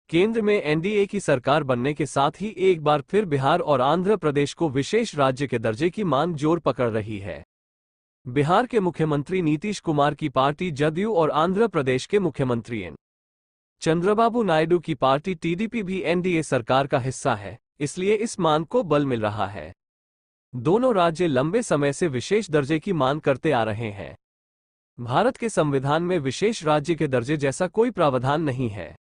केंद्र में एनडीए की सरकार बनने के साथ ही एक बार फिर बिहार और आंध्र प्रदेश को विशेष राज्य के दर्जे की मांग जोर पकड़ रही है। बिहार के मुख्यमंत्री नीतीश कुमार की पार्टी जदयू और आंध्र प्रदेश के मुख्यमंत्री एन चंद्रबाबू नायडू की पार्टी टीडीपी भी एनडीए सरकार का हिस्सा है, इसलिए इस मांग को बल मिल रहा है। दोनों राज्य लंबे समय से विशेष दर्जे की मांग करते आ रहे हैं। भारत के संविधान में विशेष राज्य के दर्जे जैसा कोई प्रावधान नहीं है।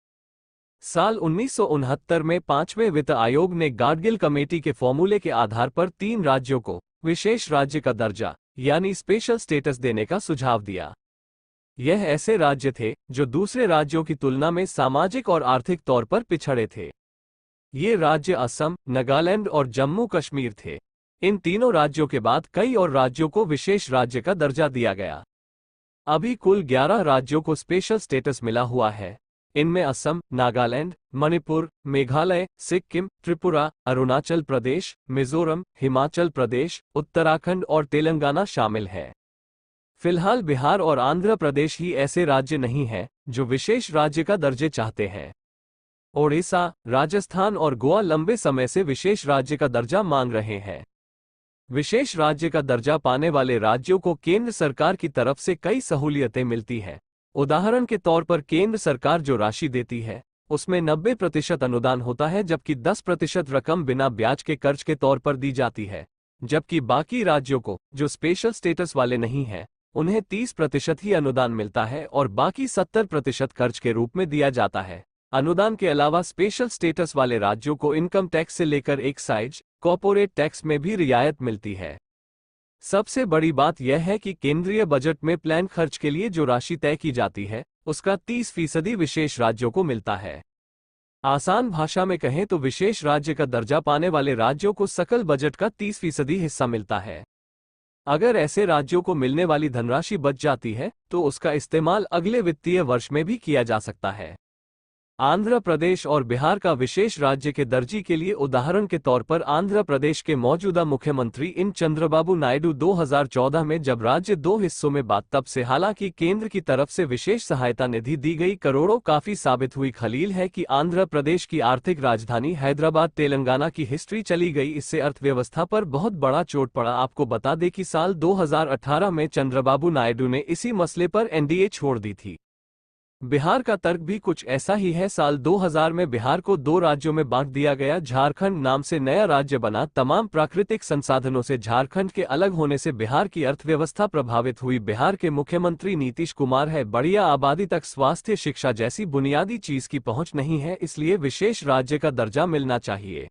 साल 1969 में 5वें वित्त आयोग ने गाडगिल कमेटी के फॉर्मूले के आधार पर 3 राज्यों को विशेष राज्य का दर्जा यानी स्पेशल स्टेटस देने का सुझाव दिया। यह ऐसे राज्य थे जो दूसरे राज्यों की तुलना में सामाजिक और आर्थिक तौर पर पिछड़े थे। ये राज्य असम, नागालैंड और जम्मू कश्मीर थे। इन तीनों राज्यों के बाद कई और राज्यों को विशेष राज्य का दर्जा दिया गया। अभी कुल 11 राज्यों को स्पेशल स्टेटस मिला हुआ है। इनमें असम, नागालैंड, मणिपुर, मेघालय, सिक्किम, त्रिपुरा, अरुणाचल प्रदेश, मिजोरम, हिमाचल प्रदेश, उत्तराखंड और तेलंगाना शामिल है। फिलहाल बिहार और आंध्र प्रदेश ही ऐसे राज्य नहीं हैं जो विशेष राज्य का दर्जे चाहते हैं। ओडिशा, राजस्थान और गोवा लंबे समय से विशेष राज्य का दर्जा मांग रहे हैं। विशेष राज्य का दर्जा पाने वाले राज्यों को केंद्र सरकार की तरफ से कई सहूलियतें मिलती हैं। उदाहरण के तौर पर केंद्र सरकार जो राशि देती है उसमें 90% अनुदान होता है, जबकि 10% रकम बिना ब्याज के कर्ज के तौर पर दी जाती है। जबकि बाकी राज्यों को जो स्पेशल स्टेटस वाले नहीं हैं उन्हें 30% ही अनुदान मिलता है और बाकी 70% कर्ज के रूप में दिया जाता है। अनुदान के अलावा स्पेशल स्टेटस वाले राज्यों को इनकम टैक्स से लेकर एक्साइज, कॉर्पोरेट टैक्स में भी रियायत मिलती है। सबसे बड़ी बात यह है कि केंद्रीय बजट में प्लान खर्च के लिए जो राशि तय की जाती है उसका 30% विशेष राज्यों को मिलता है। आसान भाषा में कहें तो विशेष राज्य का दर्जा पाने वाले राज्यों को सकल बजट का 30% हिस्सा मिलता है। अगर ऐसे राज्यों को मिलने वाली धनराशि बच जाती है तो उसका इस्तेमाल अगले वित्तीय वर्ष में भी किया जा सकता है। आंध्र प्रदेश और बिहार का विशेष राज्य के दर्जे के लिए उदाहरण के तौर पर आंध्र प्रदेश के मौजूदा मुख्यमंत्री एन चंद्रबाबू नायडू 2014 में जब राज्य 2 हिस्सों में बांटा तब से हालांकि केंद्र की तरफ से विशेष सहायता निधि दी गई करोड़ों काफी साबित हुई खलील है कि आंध्र प्रदेश की आर्थिक राजधानी हैदराबाद तेलंगाना की हिस्ट्री चली गई, इससे अर्थव्यवस्था पर बहुत बड़ा चोट पड़ा। आपको बता दें कि साल 2018 में चंद्रबाबू नायडू ने इसी मसले पर एनडीए छोड़ दी थी। बिहार का तर्क भी कुछ ऐसा ही है। साल 2000 में बिहार को 2 राज्यों में बांट दिया गया। झारखंड नाम से नया राज्य बना। तमाम प्राकृतिक संसाधनों से झारखंड के अलग होने से बिहार की अर्थव्यवस्था प्रभावित हुई। बिहार के मुख्यमंत्री नीतीश कुमार है। बढ़िया आबादी तक स्वास्थ्य, शिक्षा जैसी बुनियादी चीज की पहुंच नहीं है, इसलिए विशेष राज्य का दर्जा मिलना चाहिए।